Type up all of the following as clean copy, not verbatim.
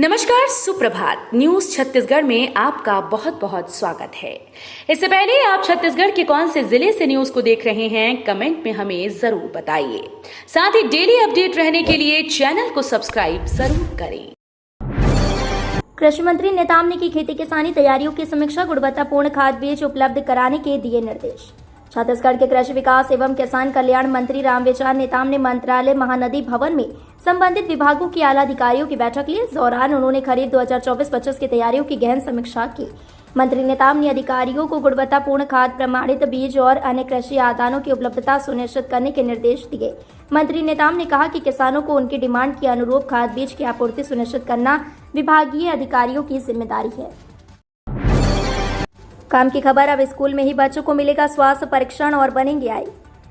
नमस्कार, सुप्रभात। न्यूज छत्तीसगढ़ में आपका बहुत बहुत स्वागत है। इससे पहले आप छत्तीसगढ़ के कौन से जिले से न्यूज को देख रहे हैं, कमेंट में हमें जरूर बताइए। साथ ही डेली अपडेट रहने के लिए चैनल को सब्सक्राइब जरूर करें। कृषि मंत्री नेताम ने की खेती किसानी तैयारियों की समीक्षा, गुणवत्तापूर्ण खाद बीज उपलब्ध कराने के दिए निर्देश। छत्तीसगढ़ के कृषि विकास एवं किसान कल्याण मंत्री रामविचार नेताम ने मंत्रालय महानदी भवन में संबंधित विभागों के आला अधिकारियों की बैठक ली। इस दौरान उन्होंने खरीफ 2024-25 की तैयारियों की गहन समीक्षा की। मंत्री नेताम ने अधिकारियों को गुणवत्तापूर्ण खाद, प्रमाणित बीज और अन्य कृषि आदानों की उपलब्धता सुनिश्चित करने के निर्देश दिए। मंत्री नेताम ने कहा कि किसानों को उनकी डिमांड के अनुरूप खाद बीज की आपूर्ति सुनिश्चित करना विभागीय अधिकारियों की जिम्मेदारी है। काम की खबर, अब स्कूल में ही बच्चों को मिलेगा स्वास्थ्य परीक्षण और बनेंगे आय।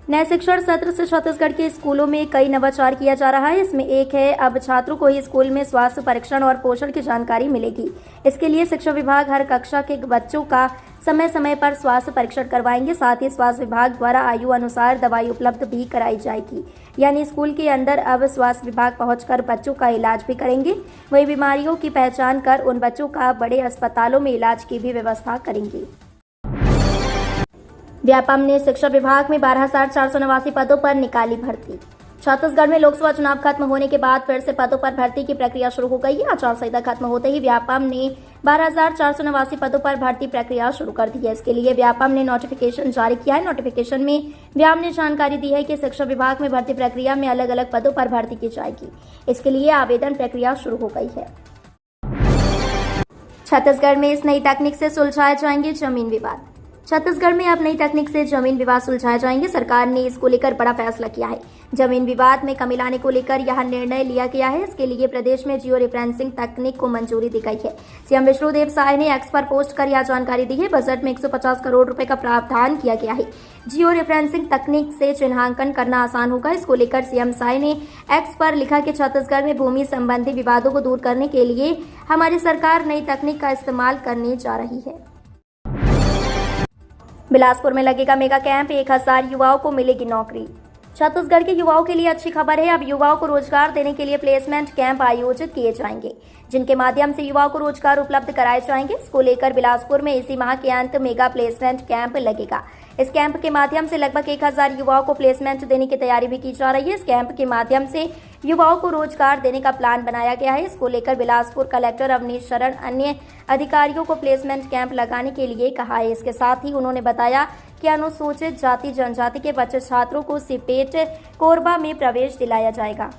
नए शिक्षण सत्र से छत्तीसगढ़ के स्कूलों में कई नवाचार किया जा रहा है। इसमें एक है, अब छात्रों को ही स्कूल में स्वास्थ्य परीक्षण और पोषण की जानकारी मिलेगी। इसके लिए शिक्षा विभाग हर कक्षा के बच्चों का समय समय पर स्वास्थ्य परीक्षण करवाएंगे। साथ ही स्वास्थ्य विभाग द्वारा आयु अनुसार दवाई उपलब्ध भी कराई जाएगी। यानी स्कूल के अंदर अब स्वास्थ्य विभाग पहुंचकर बच्चों का इलाज भी करेंगे। वही बीमारियों की पहचान कर उन बच्चों का बड़े अस्पतालों में इलाज की भी व्यवस्था करेंगे। व्यापम ने शिक्षा विभाग में 12,489 पदों पर निकाली भर्ती। छत्तीसगढ़ में लोकसभा चुनाव खत्म होने के बाद फिर से पदों पर भर्ती की प्रक्रिया शुरू हो गई है। आचार संहिता खत्म होते ही व्यापम ने 12,489 पदों पर भर्ती प्रक्रिया शुरू कर दी है। इसके लिए व्यापम ने नोटिफिकेशन जारी किया है। नोटिफिकेशन में व्यापम ने जानकारी दी है कि शिक्षा विभाग में भर्ती प्रक्रिया में अलग अलग पदों पर भर्ती की जाएगी। इसके लिए आवेदन प्रक्रिया शुरू हो गई है। छत्तीसगढ़ में इस नई तकनीक से सुलझाए जाएंगे जमीन विवाद। छत्तीसगढ़ में अब नई तकनीक से जमीन विवाद सुलझाए जाएंगे। सरकार ने इसको लेकर बड़ा फैसला किया है। जमीन विवाद में कमी लाने को लेकर यह निर्णय लिया गया है। इसके लिए प्रदेश में जियो रेफरेंसिंग तकनीक को मंजूरी दी गई है। सीएम विष्णुदेव साय ने एक्स पर पोस्ट कर यह जानकारी दी है। बजट में 150 करोड़ रुपए का प्रावधान किया गया है। जियो रेफरेंसिंग तकनीक से चिन्हांकन करना आसान होगा। इसको लेकर सीएम साय ने एक्स पर लिखा कि छत्तीसगढ़ में भूमि संबंधी विवादों को दूर करने के लिए हमारी सरकार नई तकनीक का इस्तेमाल करने जा रही है। बिलासपुर में लगेगा मेगा कैंप, 1000 युवाओं को मिलेगी नौकरी। छत्तीसगढ़ के युवाओं के लिए अच्छी खबर है। अब युवाओं को रोजगार देने के लिए प्लेसमेंट कैंप आयोजित किए जाएंगे, जिनके माध्यम से युवाओं को रोजगार उपलब्ध कराए जाएंगे। इसको लेकर बिलासपुर में इसी माह के अंत मेगा प्लेसमेंट कैंप लगेगा। इस कैंप के माध्यम से लगभग 1000 युवाओं को प्लेसमेंट देने की तैयारी भी की जा रही है। इस कैंप के माध्यम से युवाओं को रोजगार देने का प्लान बनाया गया है। इसको लेकर बिलासपुर कलेक्टर अवनीश शरण अन्य अधिकारियों को प्लेसमेंट कैंप लगाने के लिए कहा है। इसके साथ ही उन्होंने बताया कि अनुसूचित जाति जनजाति के बच्चे छात्रों को सिपेट कोरबा में प्रवेश दिलाया जाएगा।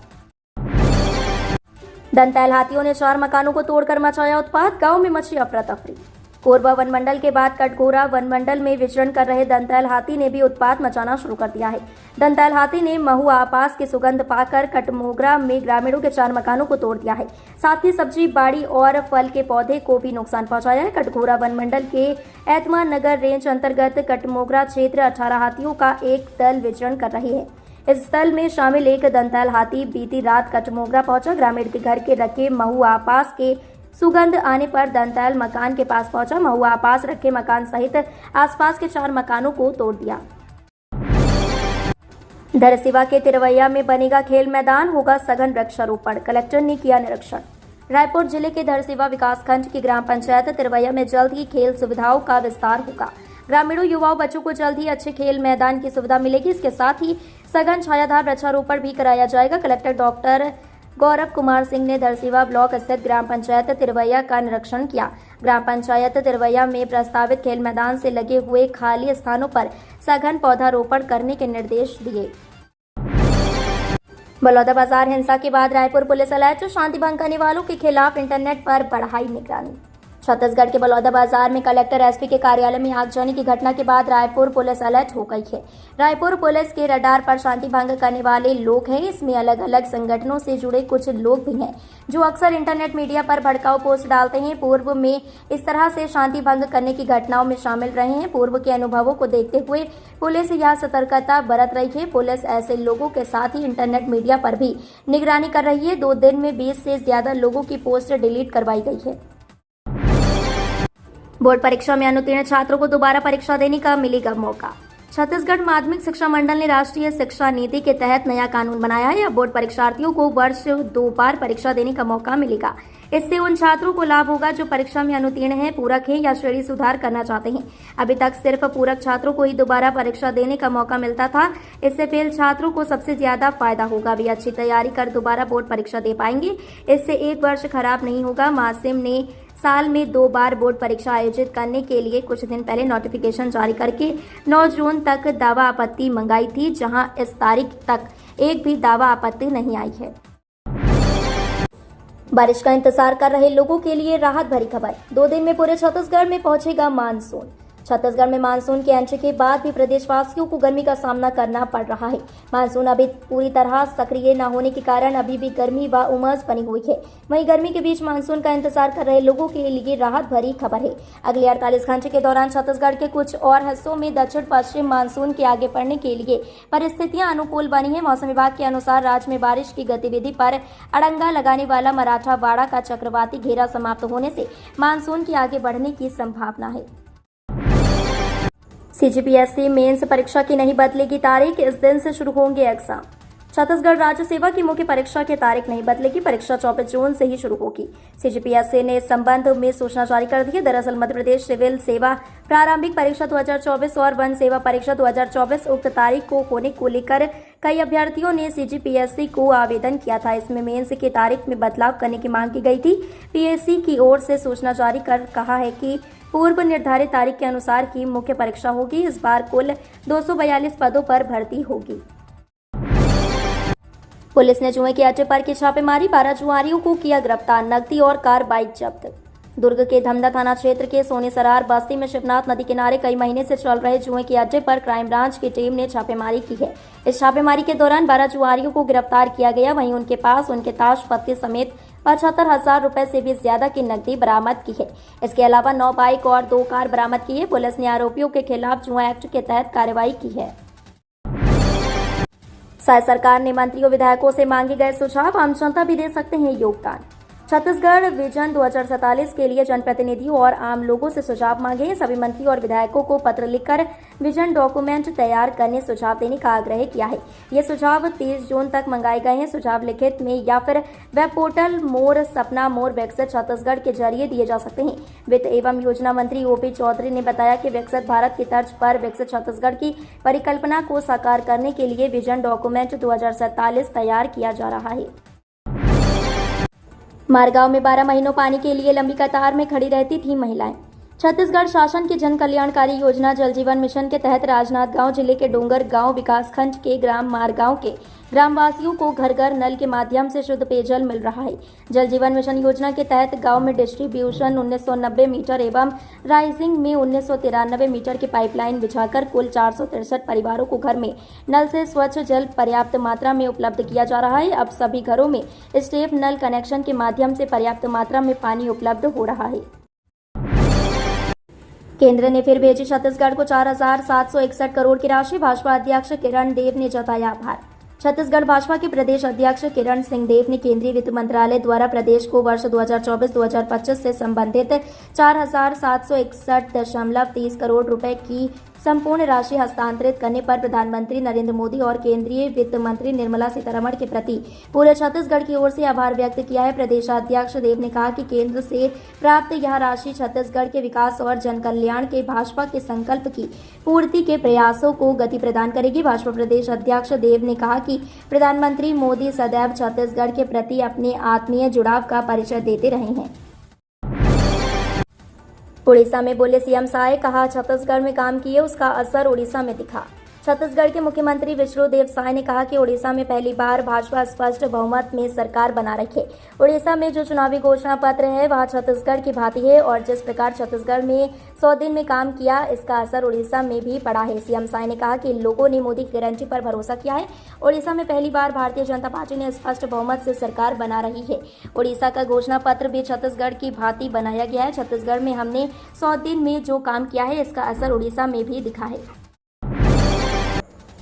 दंतैल हाथियों ने 4 मकानों को तोड़कर मचाया उत्पात, गांव में मची अफरा तफरी। कोरबा वनमंडल के बाद कटघोरा वनमंडल में विचरण कर रहे दंतैल हाथी ने भी उत्पात मचाना शुरू कर दिया है। दंतैल हाथी ने महुआ आपास की सुगंध पाकर कटमोगरा में ग्रामीणों के 4 मकानों को तोड़ दिया है। साथ ही सब्जी बाड़ी और फल के पौधे को भी नुकसान पहुंचाया है। कटघोरा वनमंडल के ऐतमा नगर रेंज अंतर्गत कटमोगरा क्षेत्र 18 हाथियों का एक दल विचरण कर रहे हैं। इस दल में शामिल एक दंतैल हाथी बीती रात कटमोगरा पहुंचा। ग्रामीण के घर के रखे महुआ आपास के सुगंध आने पर दंतैल मकान के पास पहुंचा। महुआ आपास रखे मकान सहित आसपास के 4 मकानों को तोड़ दिया। धरसीवा के तिरवैया में बनेगा खेल मैदान, होगा सघन वृक्षारोपण, कलेक्टर ने किया निरीक्षण। रायपुर जिले के धरसीवा विकासखंड की ग्राम पंचायत तिरवैया में जल्द ही खेल सुविधाओं का विस्तार होगा। ग्रामीणों युवाओं बच्चों को जल्द ही अच्छे खेल मैदान की सुविधा मिलेगी। इसके साथ ही सघन छायादार वृक्षारोपण भी कराया जाएगा। कलेक्टर डॉक्टर गौरव कुमार सिंह ने धरसीवा ब्लॉक स्थित ग्राम पंचायत तिरवैया का निरीक्षण किया। ग्राम पंचायत तिरवैया में प्रस्तावित खेल मैदान से लगे हुए खाली स्थानों पर सघन पौधारोपण करने के निर्देश दिए। बलौदाबाजार हिंसा के बाद रायपुर पुलिस अलर्ट, शांति भंग करने वालों के खिलाफ इंटरनेट पर बढ़ाई निगरानी। छत्तीसगढ़ के बलौदाबाजार में कलेक्टर एसपी के कार्यालय में आगजनी की घटना के बाद रायपुर पुलिस अलर्ट हो गई है। रायपुर पुलिस के रडार पर शांति भंग करने वाले लोग हैं। इसमें अलग अलग संगठनों से जुड़े कुछ लोग भी हैं, जो अक्सर इंटरनेट मीडिया पर भड़काऊ पोस्ट डालते हैं। पूर्व में इस तरह से शांति भंग करने की घटनाओं में शामिल रहे हैं। पूर्व के अनुभवों को देखते हुए पुलिस यह सतर्कता बरत रही है। पुलिस ऐसे लोगों के साथ ही इंटरनेट मीडिया पर भी निगरानी कर रही है। 2 दिन में 20 से ज्यादा लोगों की पोस्ट डिलीट करवाई गई है। बोर्ड परीक्षा में अनुत्तीर्ण छात्रों को दोबारा परीक्षा देने का मिलेगा मौका। छत्तीसगढ़ माध्यमिक शिक्षा मंडल ने राष्ट्रीय शिक्षा नीति के तहत नया कानून बनाया है। अब बोर्ड परीक्षार्थियों को वर्ष 2 बार परीक्षा देने का मौका मिलेगा। इससे उन छात्रों को लाभ होगा जो परीक्षा में अनुत्तीर्ण हैं, पूरक हैं या श्रेणी सुधार करना चाहते हैं। अभी तक सिर्फ पूरक छात्रों को ही दोबारा परीक्षा देने का मौका मिलता था। इससे फेल छात्रों को सबसे ज्यादा फायदा होगा। वे अच्छी तैयारी कर दोबारा बोर्ड परीक्षा दे पाएंगे। इससे एक वर्ष खराब नहीं होगा। मासिम ने साल में 2 बार बोर्ड परीक्षा आयोजित करने के लिए कुछ दिन पहले नोटिफिकेशन जारी करके 9 जून तक दावा आपत्ति मंगाई थी, जहां इस तारीख तक एक भी दावा आपत्ति नहीं आई है। बारिश का इंतजार कर रहे लोगों के लिए राहत भरी खबर। 2 दिन में पूरे छत्तीसगढ़ में पहुंचेगा मानसून। छत्तीसगढ़ में मानसून के एंट्री के बाद भी प्रदेशवासियों को गर्मी का सामना करना पड़ रहा है। मानसून अभी पूरी तरह सक्रिय न होने के कारण अभी भी गर्मी व उमस बनी हुई है। वहीं गर्मी के बीच मानसून का इंतजार कर रहे लोगों के लिए राहत भरी खबर है। अगले 48 घंटे के दौरान छत्तीसगढ़ के कुछ और हिस्सों में दक्षिण पश्चिम मानसून के आगे बढ़ने के लिए परिस्थितियां अनुकूल बनी है। मौसम विभाग के अनुसार राज्य में बारिश की गतिविधि पर अड़ंगा लगाने वाला मराठवाड़ा का चक्रवाती घेरा समाप्त होने से मानसून के आगे बढ़ने की संभावना है। सीजीपीएससी मेंस परीक्षा की नहीं बदलेगी तारीख। इस दिन से शुरू होंगे एग्जाम। छत्तीसगढ़ राज्य सेवा की मुख्य परीक्षा की तारीख नहीं बदलेगी। परीक्षा 24 जून से ही शुरू होगी। सीजीपीएससी ने इस संबंध में सूचना जारी कर दी है। दरअसल मध्य प्रदेश सिविल सेवा प्रारंभिक परीक्षा 2024 और वन सेवा परीक्षा 2024 उक्त तारीख को होने को लेकर कई अभ्यर्थियों ने सीजीपीएससी को आवेदन किया था। इसमें मेंस की तारीख में बदलाव करने की मांग की गई थी। पीएससी की ओर से सूचना जारी कर कहा है कि पूर्व निर्धारित तारीख के अनुसार ही मुख्य परीक्षा होगी। इस बार कुल 242 पदों पर भर्ती होगी। पुलिस ने जुए के अड्डे पर की छापेमारी। 12 जुआरियों को किया गिरफ्तार। नकदी और कार बाइक जब्त। दुर्ग के धमधा थाना क्षेत्र के सोनेसरार बस्ती में शिवनाथ नदी किनारे कई महीने से चल रहे जुए के अड्डे पर क्राइम ब्रांच की टीम ने छापेमारी की है। इस छापेमारी के दौरान 12 जुआरियों को गिरफ्तार किया गया। वहीं उनके पास उनके ताश पत्ते समेत 75,000 रुपए से भी ज्यादा की नकदी बरामद की है। इसके अलावा 9 बाइक और 2 कार बरामद की है। पुलिस ने आरोपियों के खिलाफ जुआ एक्ट के तहत कार्रवाई की है। शायद सरकार ने मंत्रियों विधायकों से मांगे गए सुझाव। आम जनता भी दे सकते हैं योगदान। छत्तीसगढ़ विजन 2047 के लिए जनप्रतिनिधियों और आम लोगों से सुझाव मांगे हैं। सभी मंत्री और विधायकों को पत्र लिखकर विजन डॉक्यूमेंट तैयार करने सुझाव देने का आग्रह किया है। ये सुझाव 30 जून तक मंगाए गए हैं। सुझाव लिखित में या फिर वेब पोर्टल मोर सपना मोर विकसित छत्तीसगढ़ के जरिए दिए जा सकते हैं। वित्त एवं योजना मंत्री ओपी चौधरी ने बताया कि विकसित भारत की तर्ज पर विकसित छत्तीसगढ़ की परिकल्पना को साकार करने के लिए विजन डॉक्यूमेंट 2047 तैयार किया जा रहा है। मारगांव में 12 महीनों पानी के लिए लंबी कतार में खड़ी रहती थी महिलाएं। छत्तीसगढ़ शासन की जन कल्याणकारी योजना जल जीवन मिशन के तहत राजनांदगांव जिले के डोंगर गांव विकासखंड के ग्राम मारगांव के ग्रामवासियों को घर घर नल के माध्यम से शुद्ध पेयजल मिल रहा है। जल जीवन मिशन योजना के तहत गांव में डिस्ट्रीब्यूशन 1990 मीटर एवं राइजिंग में 1993 मीटर की पाइपलाइन बिछाकर कुल 463 परिवारों को घर में नल से स्वच्छ जल पर्याप्त मात्रा में उपलब्ध किया जा रहा है। अब सभी घरों में स्टेप नल कनेक्शन के माध्यम से पर्याप्त मात्रा में पानी उपलब्ध हो रहा है। केंद्र ने फिर भेजी छत्तीसगढ़ को 4,761 करोड़ की राशि। भाजपा अध्यक्ष किरण देव ने जताया आभार। छत्तीसगढ़ भाजपा के प्रदेश अध्यक्ष किरण सिंह देव ने केंद्रीय वित्त मंत्रालय द्वारा प्रदेश को वर्ष 2024-2025 से संबंधित 4,761.30 करोड़ रुपए की संपूर्ण राशि हस्तांतरित करने पर प्रधानमंत्री नरेंद्र मोदी और केंद्रीय वित्त मंत्री निर्मला सीतारमण के प्रति पूरे छत्तीसगढ़ की ओर से आभार व्यक्त किया है। प्रदेशाध्यक्ष देव ने कहा कि केंद्र से प्राप्त यह राशि छत्तीसगढ़ के विकास और जन कल्याण के भाजपा के संकल्प की पूर्ति के प्रयासों को गति प्रदान करेगी। भाजपा प्रदेश अध्यक्ष देव ने कहा कि प्रधानमंत्री मोदी सदैव छत्तीसगढ़ के प्रति अपने आत्मीय जुड़ाव का परिचय देते रहे हैं। उड़ीसा में बोले सीएम साय। कहा छत्तीसगढ़ में काम किए उसका असर उड़ीसा में दिखा। छत्तीसगढ़ के मुख्यमंत्री विष्णुदेव साय ने कहा कि उड़ीसा में पहली बार भाजपा स्पष्ट बहुमत में सरकार बना रही है। उड़ीसा में जो चुनावी घोषणा पत्र है वह छत्तीसगढ़ की भांति है और जिस प्रकार छत्तीसगढ़ में 100 दिन में काम किया इसका असर उड़ीसा में भी पड़ा है। सीएम साय ने कहा कि लोगों ने मोदी की गारंटी पर भरोसा किया है। उड़ीसा में पहली बार भारतीय जनता पार्टी ने स्पष्ट बहुमत से सरकार बना रही है। उड़ीसा का घोषणा पत्र भी छत्तीसगढ़ की भांति बनाया गया है। छत्तीसगढ़ में हमने 100 दिन में जो काम किया है इसका असर उड़ीसा में भी दिखा है।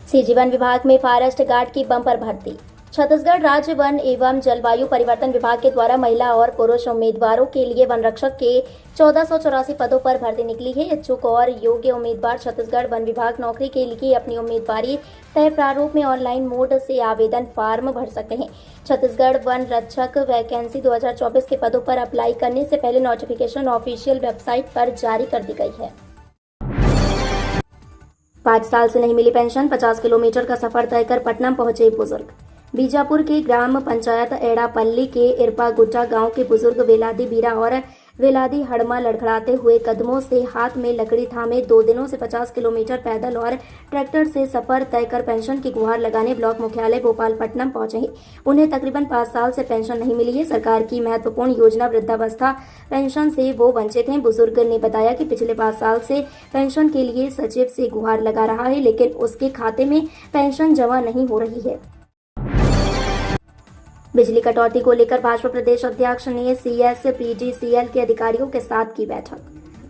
सीजीवन विभाग में फॉरेस्ट गार्ड की बम्पर भर्ती। छत्तीसगढ़ राज्य वन एवं जलवायु परिवर्तन विभाग के द्वारा महिला और पुरुष उम्मीदवारों के लिए वन रक्षक के 1484 पदों पर भर्ती निकली है। इच्छुक और योग्य उम्मीदवार छत्तीसगढ़ वन विभाग नौकरी के लिए अपनी उम्मीदवारी तय प्रारूप में ऑनलाइन मोड से आवेदन फॉर्म भर सकते हैं। छत्तीसगढ़ वन रक्षक वैकेंसी 2024 के पदों पर अप्लाई करने से पहले नोटिफिकेशन ऑफिशियल वेबसाइट पर जारी कर दी गई है। 5 साल से नहीं मिली पेंशन, 50 किलोमीटर का सफर तय कर पटना पहुंचे बुजुर्ग। बीजापुर के ग्राम पंचायत एड़ापल्ली के इरपा गुट्टा गांव के बुजुर्ग वेलादी बीरा और वेलादी हड़मा लड़खड़ाते हुए कदमों से हाथ में लकड़ी थामे 2 दिनों से 50 किलोमीटर पैदल और ट्रैक्टर से सफर तय कर पेंशन की गुहार लगाने ब्लॉक मुख्यालय भोपालपट्टनम पहुंचे हैं। उन्हें तकरीबन 5 साल से पेंशन नहीं मिली है। सरकार की महत्वपूर्ण योजना वृद्धावस्था पेंशन से वो वंचित हैं। बुजुर्ग ने बताया कि पिछले 5 साल से पेंशन के लिए सचिव से गुहार लगा रहा है, लेकिन उसके खाते में पेंशन जमा नहीं हो रही है। बिजली कटौती को लेकर भाजपा प्रदेश अध्यक्ष ने CSPGCL के अधिकारियों के साथ की बैठक।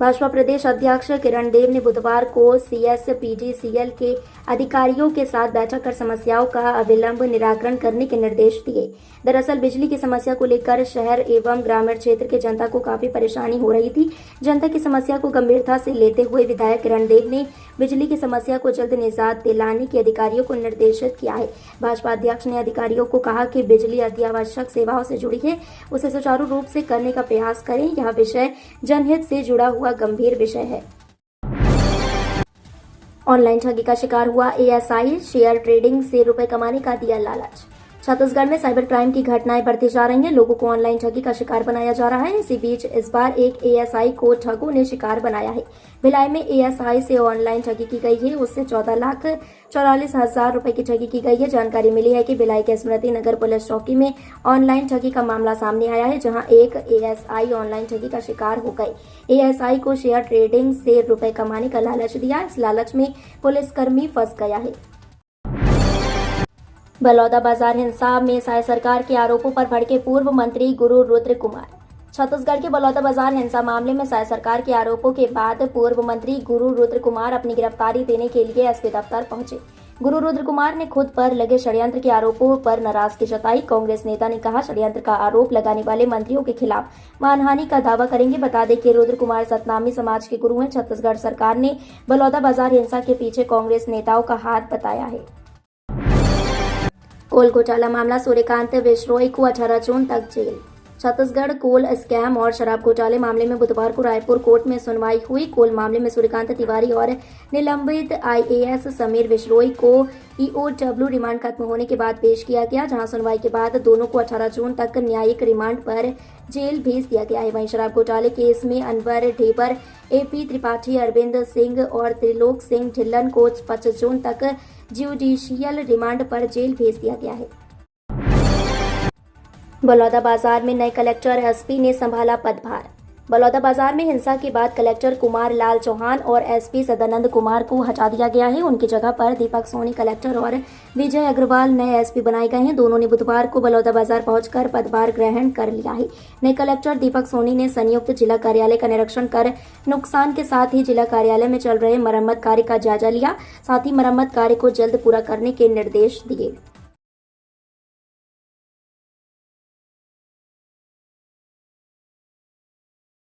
भाजपा प्रदेश अध्यक्ष किरण देव ने बुधवार को CSPGCL के अधिकारियों के साथ बैठक कर समस्याओं का अविलंब निराकरण करने के निर्देश दिए। दरअसल बिजली की समस्या को लेकर शहर एवं ग्रामीण क्षेत्र के जनता को काफी परेशानी हो रही थी। जनता की समस्या को गंभीरता से लेते हुए विधायक किरण देव ने बिजली की समस्या को जल्द निजात दिलाने के अधिकारियों को निर्देशित किया है। भाजपा अध्यक्ष ने अधिकारियों को कहा कि बिजली अत्यावश्यक सेवाओं से जुड़ी है, उसे सुचारू रूप से करने का प्रयास करें। यह विषय जनहित से जुड़ा हुआ गंभीर विषय है। ऑनलाइन ठगी का शिकार हुआ ASI, शेयर ट्रेडिंग से रुपए कमाने का दिया लालच। छत्तीसगढ़ में साइबर क्राइम की घटनाएं बढ़ती जा रही हैं। लोगों को ऑनलाइन ठगी का शिकार बनाया जा रहा है। इसी बीच इस बार एक ASI को ठगों ने शिकार बनाया है। भिलाई में ASI से ऑनलाइन ठगी की गई है। उससे 14,44,000 रुपए की ठगी की गई है। जानकारी मिली है कि भिलाई के स्मृति नगर पुलिस चौकी में ऑनलाइन ठगी का मामला सामने आया है, जहां एक ASI ऑनलाइन ठगी का शिकार हो गए। ASI को शेयर ट्रेडिंग से रुपए कमाने का लालच दिया। इस लालच में पुलिसकर्मी फंस गया है। बलौदाबाजार हिंसा में साय सरकार के आरोपों पर भड़के पूर्व मंत्री गुरु रुद्र कुमार। छत्तीसगढ़ के बलौदाबाजार हिंसा मामले में साय सरकार के आरोपों के बाद पूर्व मंत्री गुरु रुद्र कुमार अपनी गिरफ्तारी देने के लिए SP दफ्तर पहुंचे। गुरु रुद्र कुमार ने खुद पर लगे षड्यंत्र के आरोपों पर नाराजगी जताई। कांग्रेस नेता ने कहा, षड्यंत्र का आरोप लगाने वाले मंत्रियों के खिलाफ मानहानि का दावा करेंगे। बता दें कि रुद्र कुमार सतनामी समाज के गुरु हैं। छत्तीसगढ़ सरकार ने बलौदाबाजार हिंसा के पीछे कांग्रेस नेताओं का हाथ बताया है। कोल घोटाला मामला, सूर्यकांत विश्रोई को 18 जून तक जेल। छत्तीसगढ़ कोल स्कैम और शराब घोटाले मामले में बुधवार को रायपुर कोर्ट में सुनवाई हुई। कोल मामले में सूर्यकांत तिवारी और निलंबित IAS समीर विश्रोई को EOW रिमांड खत्म होने के बाद पेश किया गया, जहां सुनवाई के बाद दोनों को 18 जून तक न्यायिक रिमांड पर जेल भेज दिया गया है। वहीं शराब घोटाले केस में अनवर ढेबर, AP त्रिपाठी, अरविंद सिंह और त्रिलोक सिंह ढिल्लन को 25 जून तक ज्यूडिशियल रिमांड पर जेल भेज दिया गया है। बलौदाबाजार में नए कलेक्टर SP ने संभाला पदभार। बलौदाबाजार में हिंसा के बाद कलेक्टर कुमार लाल चौहान और SP सदानंद कुमार को हटा दिया गया है। उनकी जगह पर दीपक सोनी कलेक्टर और विजय अग्रवाल नए SP बनाए गए हैं। दोनों ने बुधवार को बलौदाबाजार पहुंचकर पदभार ग्रहण कर लिया है। नए कलेक्टर दीपक सोनी ने संयुक्त जिला कार्यालय का निरीक्षण कर नुकसान के साथ ही जिला कार्यालय में चल रहे मरम्मत कार्य का जायजा लिया। साथ ही मरम्मत कार्य को जल्द पूरा करने के निर्देश दिए।